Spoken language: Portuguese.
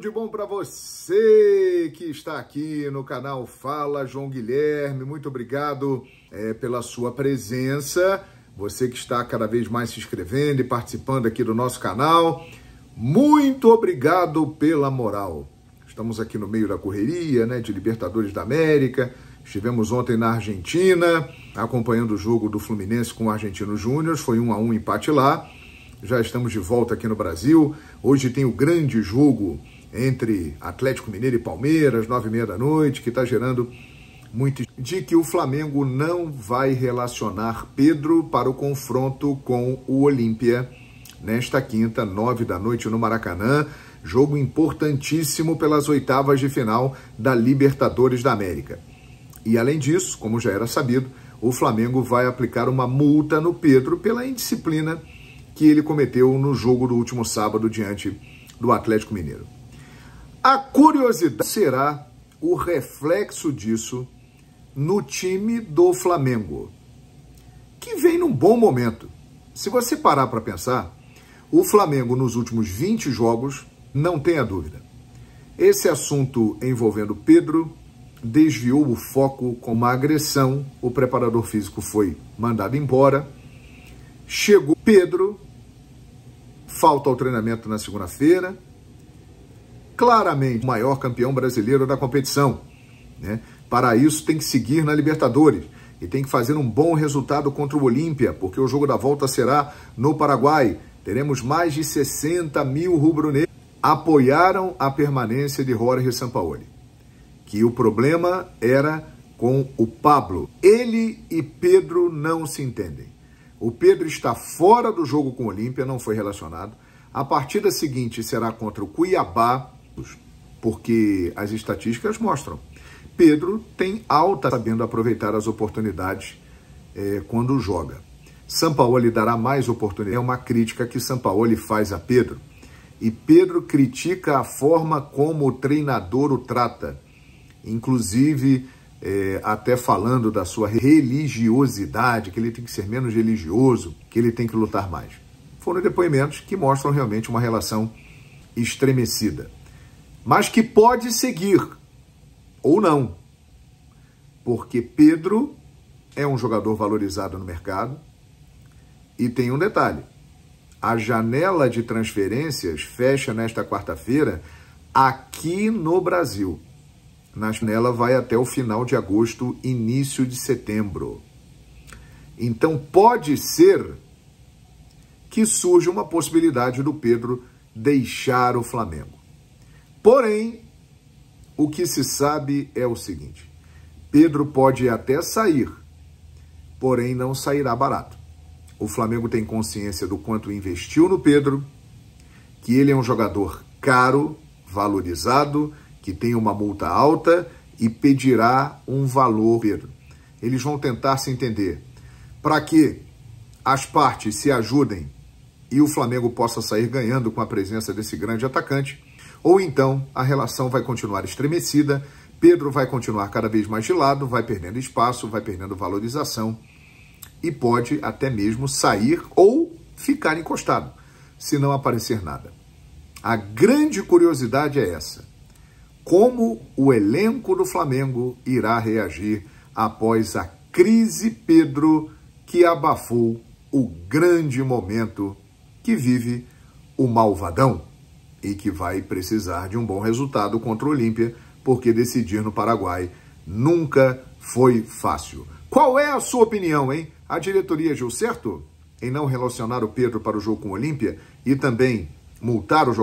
de bom para você que está aqui no canal Fala João Guilherme. Muito obrigado pela sua presença. Você que está cada vez mais se inscrevendo e participando aqui do nosso canal. Muito obrigado pela moral. Estamos aqui no meio da correria, de Libertadores da América. Estivemos ontem na Argentina, acompanhando o jogo do Fluminense com o Argentino Júnior. Foi 1-1 empate lá. Já estamos de volta aqui no Brasil. Hoje tem o grande jogo entre Atlético Mineiro e Palmeiras, 9h30 da noite, que está gerando muito de que o Flamengo não vai relacionar Pedro para o confronto com o Olímpia nesta quinta, 9 da noite no Maracanã. Jogo importantíssimo pelas oitavas de final da Libertadores da América. E além disso, como já era sabido, o Flamengo vai aplicar uma multa no Pedro pela indisciplina que ele cometeu no jogo do último sábado diante do Atlético Mineiro. A curiosidade será o reflexo disso no time do Flamengo, que vem num bom momento. Se você parar para pensar, o Flamengo nos últimos 20 jogos, não tenha dúvida, esse assunto envolvendo Pedro desviou o foco com uma agressão, o preparador físico foi mandado embora, chegou Pedro, falta ao treinamento na segunda-feira, claramente o maior campeão brasileiro da competição, Para isso tem que seguir na Libertadores e tem que fazer um bom resultado contra o Olímpia, porque o jogo da volta será no Paraguai. Teremos mais de 60 mil rubro-negros apoiaram a permanência de Jorge Sampaoli, que o problema era com o Pablo. Ele e Pedro não se entendem. O Pedro está fora do jogo com o Olímpia, não foi relacionado. A partida seguinte será contra o Cuiabá, porque as estatísticas mostram. Pedro tem alta sabendo aproveitar as oportunidades quando joga. Sampaoli dará mais oportunidades. É uma crítica que Sampaoli faz a Pedro. E Pedro critica a forma como o treinador o trata. Inclusive, até falando da sua religiosidade, que ele tem que ser menos religioso, que ele tem que lutar mais. Foram depoimentos que mostram realmente uma relação estremecida. Mas que pode seguir, ou não. Porque Pedro é um jogador valorizado no mercado. E tem um detalhe. A janela de transferências fecha nesta quarta-feira aqui no Brasil. Na janela vai até o final de agosto, início de setembro. Então pode ser que surja uma possibilidade do Pedro deixar o Flamengo. Porém, o que se sabe é o seguinte: Pedro pode até sair, porém não sairá barato. O Flamengo tem consciência do quanto investiu no Pedro, que ele é um jogador caro, valorizado, que tem uma multa alta e pedirá um valor, Pedro. Eles vão tentar se entender para que as partes se ajudem e o Flamengo possa sair ganhando com a presença desse grande atacante, ou então a relação vai continuar estremecida, Pedro vai continuar cada vez mais de lado, vai perdendo espaço, vai perdendo valorização e pode até mesmo sair ou ficar encostado, se não aparecer nada. A grande curiosidade é essa: como o elenco do Flamengo irá reagir após a crise Pedro, que abafou o grande momento que vive o Malvadão e que vai precisar de um bom resultado contra o Olímpia, porque decidir no Paraguai nunca foi fácil. Qual é a sua opinião, hein? A diretoria agiu certo em não relacionar o Pedro para o jogo com o Olímpia e também multar o jogador?